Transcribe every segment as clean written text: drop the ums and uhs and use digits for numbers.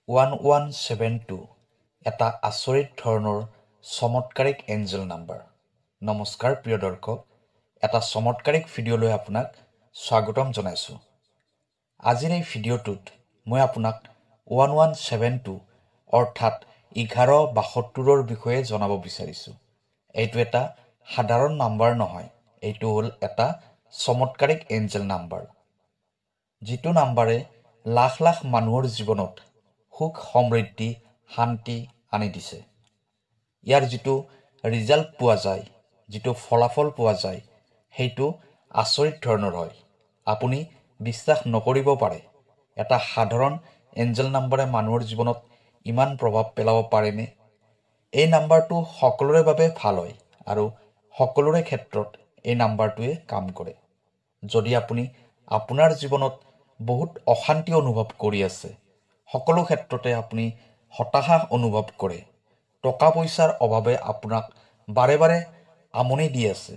1172 এটা আচৰিত ধৰণৰ চমৎকাৰিক এঞ্জেল নাম্বাৰ। নমস্কাৰ প্ৰিয় দৰ্শক, এটা চমৎকাৰিক ভিডিঅ'লৈ আপোনাক স্বাগতম জনাইছোঁ। আজিৰ এই ভিডিঅ'টোত মই আপোনাক 1172 অৰ্থাৎ 1172ৰ বিষয়ে জনাব বিচাৰিছোঁ। এইটো এটা সাধাৰণ নাম্বাৰ নহয়, এইটো হ'ল এটা চমৎকাৰিক এঞ্জেল নাম্বাৰ, যিটো নাম্বাৰে লাখ লাখ মানুহৰ জীৱনত সুখ সমৃদ্ধি শান্তি আনি দিছে। ইয়াৰ যিটো ৰিজাল্ট পোৱা যায়, যিটো ফলাফল পোৱা যায়, সেইটো আচৰিত ধৰণৰ হয়। আপুনি বিশ্বাস নকৰিব পাৰে, এটা সাধাৰণ এঞ্জেল নাম্বাৰে মানুহৰ জীৱনত ইমান প্ৰভাৱ পেলাব পাৰেনে? এই নাম্বাৰটো সকলোৰে বাবে ভাল হয় আৰু সকলোৰে ক্ষেত্ৰত এই নাম্বাৰটোৱে কাম কৰে। যদি আপুনি আপোনাৰ জীৱনত বহুত অশান্তি অনুভৱ কৰি আছে, সকলো ক্ষেত্ৰতে আপুনি হতাশা অনুভৱ কৰে, টকা পইচাৰ অভাৱে আপোনাক বাৰে বাৰে আমনি দি আছে,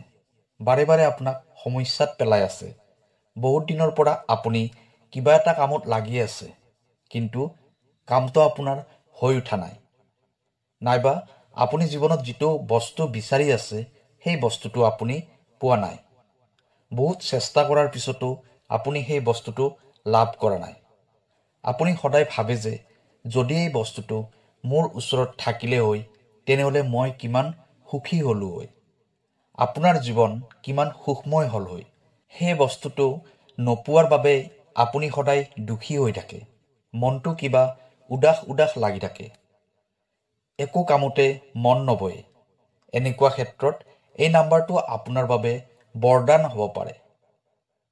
বাৰে বাৰে আপোনাক সমস্যাত পেলাই আছে, বহুত দিনৰ পৰা আপুনি কিবা এটা কামত লাগি আছে, কিন্তু কামটো আপোনাৰ হৈ উঠা নাই, নাইবা আপুনি জীৱনত যিটো বস্তু বিচাৰি আছে সেই বস্তুটো আপুনি পোৱা নাই, বহুত চেষ্টা কৰাৰ পিছতো আপুনি সেই বস্তুটো লাভ কৰা নাই। আপুনি সদায় ভাবে যে যদি এই বস্তুটো মোৰ ওচৰত থাকিলে হয়, তেনেহ'লে মই কিমান সুখী হ'লো হয়, আপোনাৰ জীৱন কিমান সুখময় হ'ল হয়। সেই বস্তুটো নোপোৱাৰ বাবে আপুনি সদায় দুখী হৈ থাকে, মনটো কিবা উদাস উদাস লাগি থাকে, একো কামতে মন নবহে। এনেকুৱা ক্ষেত্ৰত এই নাম্বাৰটো আপোনাৰ বাবে বৰদান হ'ব পাৰে।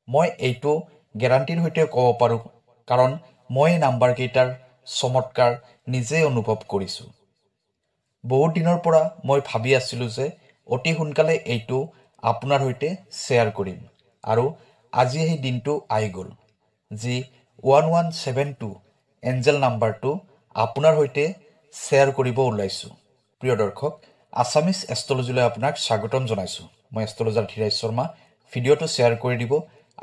মই এইটো গেৰাণ্টিৰ সৈতে ক'ব পাৰোঁ, কাৰণ মই এই নাম্বাৰকেইটাৰ চমৎকাৰ নিজেই অনুভৱ কৰিছোঁ। বহুত দিনৰ পৰা মই ভাবি আছিলোঁ যে অতি সোনকালে এইটো আপোনাৰ সৈতে শ্বেয়াৰ কৰিম, আৰু আজি সেই দিনটো আহি গ'ল, যি 1172 এঞ্জেল নাম্বাৰটো আপোনাৰ সৈতে শ্বেয়াৰ কৰিব ওলাইছোঁ। প্ৰিয় দৰ্শক, আছামিজ এষ্ট্ৰলজিলৈ আপোনাক স্বাগতম জনাইছোঁ। মই এষ্ট্ৰলজাৰ ধীৰাজ শৰ্মা। ভিডিঅ'টো শ্বেয়াৰ কৰি দিব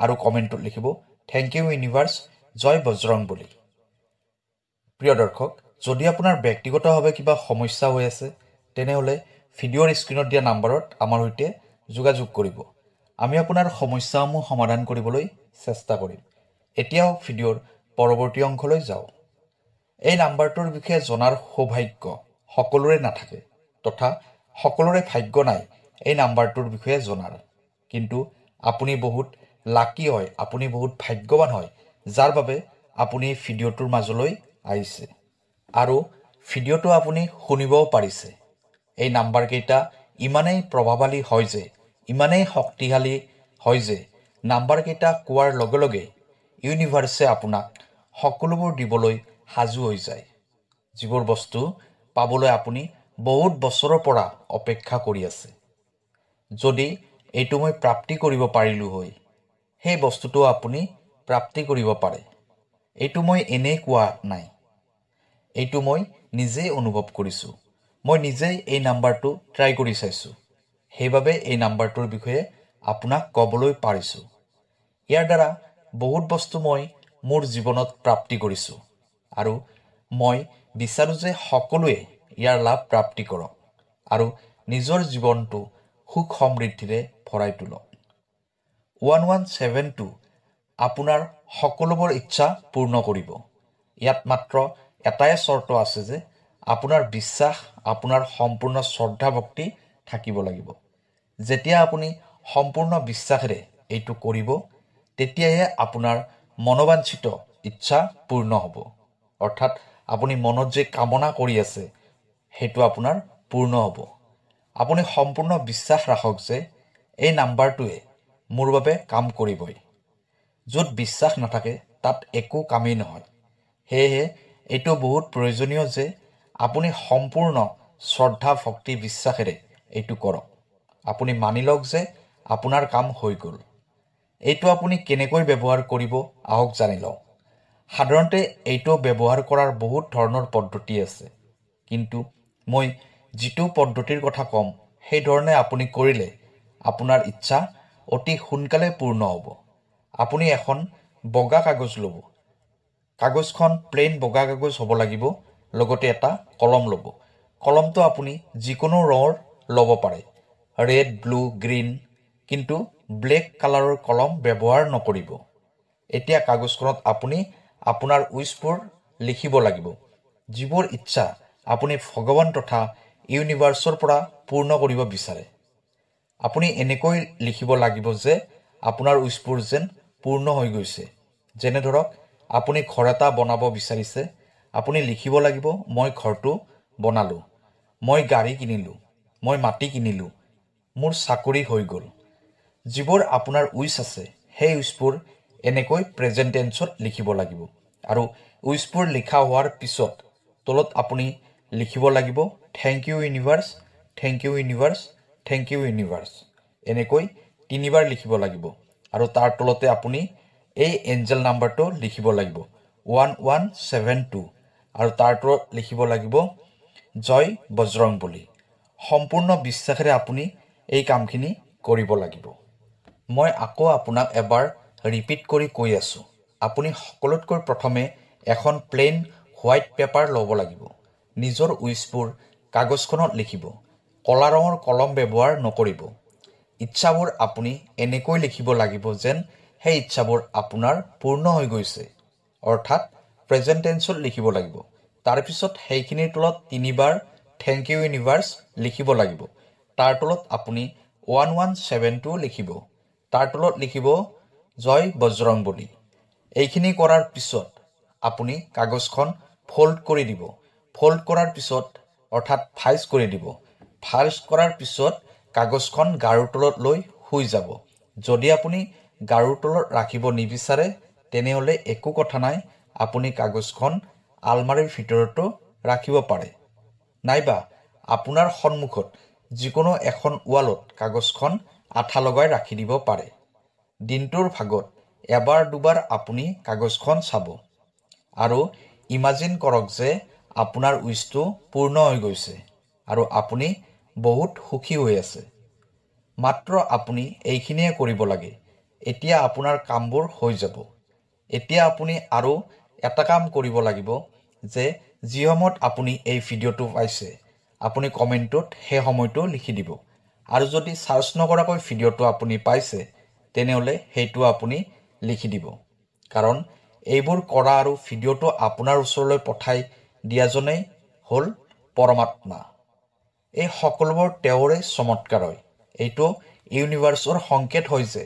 আৰু কমেণ্টত লিখিব থেংক ইউ ইউনিভাৰ্ছ, জয় বজৰংবলী। প্ৰিয় দৰ্শক, যদি আপোনাৰ ব্যক্তিগতভাৱে কিবা সমস্যা হৈ আছে, তেনেহ'লে ভিডিঅ'ৰ স্ক্ৰীণত দিয়া নাম্বাৰত আমাৰ সৈতে যোগাযোগ কৰিব। আমি আপোনাৰ সমস্যাসমূহ সমাধান কৰিবলৈ চেষ্টা কৰিম। এতিয়াও ভিডিঅ'ৰ পৰৱৰ্তী অংশলৈ যাওঁ। এই নাম্বাৰটোৰ বিষয়ে জনাৰ সৌভাগ্য সকলোৰে নাথাকে, তথা সকলোৰে ভাগ্য নাই এই নাম্বাৰটোৰ বিষয়ে জনাৰ। কিন্তু আপুনি বহুত লাকি হয়, আপুনি বহুত ভাগ্যৱান হয়, যাৰ বাবে আপুনি ভিডিঅ'টোৰ মাজলৈ আহিছে আৰু ভিডিঅ'টো আপুনি শুনিবও পাৰিছে। এই নাম্বাৰকেইটা ইমানেই প্ৰভাৱশালী হয় যে, ইমানেই শক্তিশালী হয় যে, নাম্বাৰকেইটা কোৱাৰ লগে লগে ইউনিভাৰ্ছে আপোনাক সকলোবোৰ দিবলৈ সাজু হৈ যায়, যিবোৰ বস্তু পাবলৈ আপুনি বহুত বছৰৰ পৰা অপেক্ষা কৰি আছে। যদি এইটো মই প্ৰাপ্তি কৰিব পাৰিলোঁ হয়, সেই বস্তুটো আপুনি প্ৰাপ্তি কৰিব পাৰে। এইটো মই এনেই কোৱা নাই, এইটো মই নিজেই অনুভৱ কৰিছোঁ। মই নিজেই এই নাম্বাৰটো ট্ৰাই কৰি চাইছোঁ, সেইবাবে এই নাম্বাৰটোৰ বিষয়ে আপোনাক ক'বলৈ পাৰিছোঁ। ইয়াৰ দ্বাৰা বহুত বস্তু মই মোৰ জীৱনত প্ৰাপ্তি কৰিছোঁ, আৰু মই বিচাৰোঁ যে সকলোৱে ইয়াৰ লাভ প্ৰাপ্তি কৰক আৰু নিজৰ জীৱনটো সুখ সমৃদ্ধিৰে ভৰাই তোলক। 1172 আপোনাৰ সকলোবোৰ ইচ্ছা পূৰ্ণ কৰিব। ইয়াত মাত্ৰ এটাই চৰ্ত আছে যে আপোনাৰ বিশ্বাস, আপোনাৰ সম্পূৰ্ণ শ্ৰদ্ধা ভক্তি থাকিব লাগিব। যেতিয়া আপুনি সম্পূৰ্ণ বিশ্বাসেৰে এইটো কৰিব, তেতিয়াহে আপোনাৰ মনোবাঞ্ছিত ইচ্ছা পূৰ্ণ হ'ব। অৰ্থাৎ আপুনি মনত যে কামনা কৰি আছে, সেইটো আপোনাৰ পূৰ্ণ হ'ব। আপুনি সম্পূৰ্ণ বিশ্বাস ৰাখক যে এই নাম্বাৰটোৱে মোৰ বাবে কাম কৰিবই। য'ত বিশ্বাস নাথাকে তাত একো কামেই নহয়। সেয়েহে এইটো বহুত প্ৰয়োজনীয় যে আপুনি সম্পূৰ্ণ শ্ৰদ্ধা ভক্তি বিশ্বাসেৰে এইটো কৰক। আপুনি মানি লওক যে আপোনাৰ কাম হৈ গ'ল। এইটো আপুনি কেনেকৈ ব্যৱহাৰ কৰিব আহক জানি লওঁ। সাধাৰণতে এইটো ব্যৱহাৰ কৰাৰ বহুত ধৰণৰ পদ্ধতি আছে, কিন্তু মই যিটো পদ্ধতিৰ কথা ক'ম, সেই ধৰণে আপুনি কৰিলে আপোনাৰ ইচ্ছা অতি সোনকালে পূৰ্ণ হ'ব। আপুনি এখন বগা কাগজ ল'ব, কাগজখন প্লেন বগা কাগজ হ'ব লাগিব লগতে এটা কলম ল'ব কলমটো আপুনি যিকোনো ৰঙৰ ল'ব পাৰে ৰেড ব্লু গ্ৰীণ কিন্তু ব্লেক কালাৰৰ কলম ব্যৱহাৰ নকৰিব এতিয়া কাগজখনত আপুনি আপোনাৰ উইচবোৰ লিখিব লাগিব যিবোৰ ইচ্ছা আপুনি ভগৱান তথা ইউনিভাৰ্ছৰ পৰা পূৰ্ণ কৰিব বিচাৰে আপুনি এনেকৈ লিখিব লাগিব যে আপোনাৰ উইচবোৰ যেন পূৰ্ণ হৈ গৈছে যেনে ধৰক আপুনি ঘৰ এটা বনাব বিচাৰিছে আপুনি লিখিব লাগিব মই ঘৰটো বনালো মই গাড়ী কিনিলো মই মাটি কিনিলো মোৰ চাকৰি হৈ গ'ল যিবোৰ আপোনাৰ উইচ আছে সেই উইচবোৰ এনেকৈ প্ৰেজেন্ট টেন্সত লিখিব লাগিব আৰু উইচবোৰ লিখা হোৱাৰ পিছত তলত আপুনি লিখিব লাগিব thank you universe thank you universe thank you universe এনেকৈ তিনিবাৰ লিখিব লাগিব আৰু তাৰ তলতে আপুনি এই এঞ্জেল নাম্বাৰটো লিখিব লাগিব 1172 আৰু তাৰ তলত লিখিব লাগিব জয় বজৰংবলী সম্পূৰ্ণ বিশ্বাসেৰে আপুনি এই কামখিনি কৰিব লাগিব মই আকৌ আপোনাক এবাৰ ৰিপিট কৰি কৈ আছো আপুনি সকলোতকৈ প্ৰথমে এখন প্লেন হোৱাইট পেপাৰ ল'ব লাগিব নিজৰ উইচবোৰ কাগজখনত লিখিব কলা ৰঙৰ কলম ব্যৱহাৰ নকৰিব ইচ্ছাবোৰ আপুনি এনেকৈ লিখিব লাগিব যেন সেই ইচ্ছাবোৰ আপোনাৰ পূৰ্ণ হৈ গৈছে অৰ্থাৎ প্ৰেজেন্ট টেন্সত লিখিব লাগিব তাৰ পিছত সেইখিনিৰ তলত তিনিবাৰ থেংক ইউ ইউনিভাৰ্ছ লিখিব লাগিব তাৰ তলত আপুনি 1172 লিখিব তাৰ তলত লিখিব জয় বজৰংবলী এইখিনি কৰাৰ পিছত আপুনি কাগজখন ফল্ড কৰি দিব ফল্ড কৰাৰ পিছত অৰ্থাৎ ভাইজ কৰি দিব ভাইজ কৰাৰ পিছত কাগজখন গাৰুৰ তলত লৈ শুই যাব যদি আপুনি গাৰুৰ তলত ৰাখিব নিবিচাৰে তেনেহলে একো কথা নাই আপুনি কাগজখন আলমাৰীৰ ভিতৰতো ৰাখিব পাৰে নাইবা আপোনাৰ সন্মুখত যিকোনো এখন ৱালত কাগজখন আঠা লগাই ৰাখি দিব পাৰে দিনটোৰ ভাগত এবাৰ দুবাৰ আপুনি কাগজখন চাব আৰু ইমাজিন কৰক যে আপোনাৰ উইচটো পূৰ্ণ হৈ গৈছে আৰু আপুনি বহুত সুখী হৈ আছে মাত্ৰ আপুনি এইখিনিয়ে কৰিব লাগে এতিয়া আপোনাৰ কামবোৰ হৈ যাব এতিয়া আপুনি আৰু এটা কাম কৰিব লাগিব যে যি সময়ত আপুনি এই ভিডিঅ'টো পাইছে আপুনি কমেণ্টত সেই সময়টো লিখি দিব আৰু যদি সাৰ্চ নকৰাকৈ ভিডিঅ'টো আপুনি পাইছে তেনেহলে সেইটো আপুনি লিখি দিব কাৰণ এইবোৰ কৰা আৰু ভিডিঅ'টো আপোনাৰ ওচৰলৈ পঠাই দিয়াজনেই হ'ল পৰমাত্মা এই সকলোবোৰ তেওঁৰে চমৎকাৰ হয় এইটো ইউনিভাৰ্ছৰ সংকেত হয় যে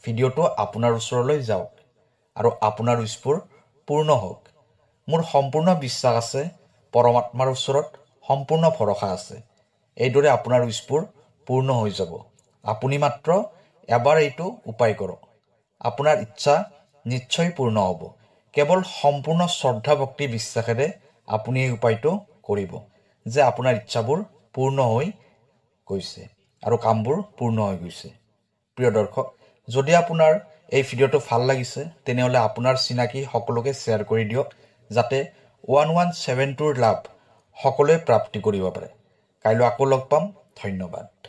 ভিডিঅ'টো আপোনাৰ ওচৰলৈ যাওক আৰু আপোনাৰ উইচবোৰ পূৰ্ণ হওক মোৰ সম্পূৰ্ণ বিশ্বাস আছে পৰমাত্মাৰ ওচৰত সম্পূৰ্ণ ভৰসা আছে এইদৰে আপোনাৰ উইচবোৰ পূৰ্ণ হৈ যাব আপুনি মাত্ৰ এবাৰ এইটো উপায় কৰক আপোনাৰ ইচ্ছা নিশ্চয় পূৰ্ণ হ'ব কেৱল সম্পূৰ্ণ শ্ৰদ্ধা ভক্তি বিশ্বাসেৰে আপুনি এই উপায়টো কৰিব যে আপোনাৰ ইচ্ছাবোৰ পূৰ্ণ হৈ গৈছে আৰু কামবোৰ পূৰ্ণ হৈ গৈছে প্ৰিয় দৰ্শক যদি আপোনাৰ এই ভিডিঅ'টো ভাল লাগিছে তেনেহলে আপোনাৰ চিনাকি সকলোকে শ্বেয়াৰ কৰি দিয়ক যাতে 1172 লাভ সকলোৱে প্ৰাপ্তি কৰিব পাৰে কাইলৈ আকৌ লগ পাম ধন্যবাদ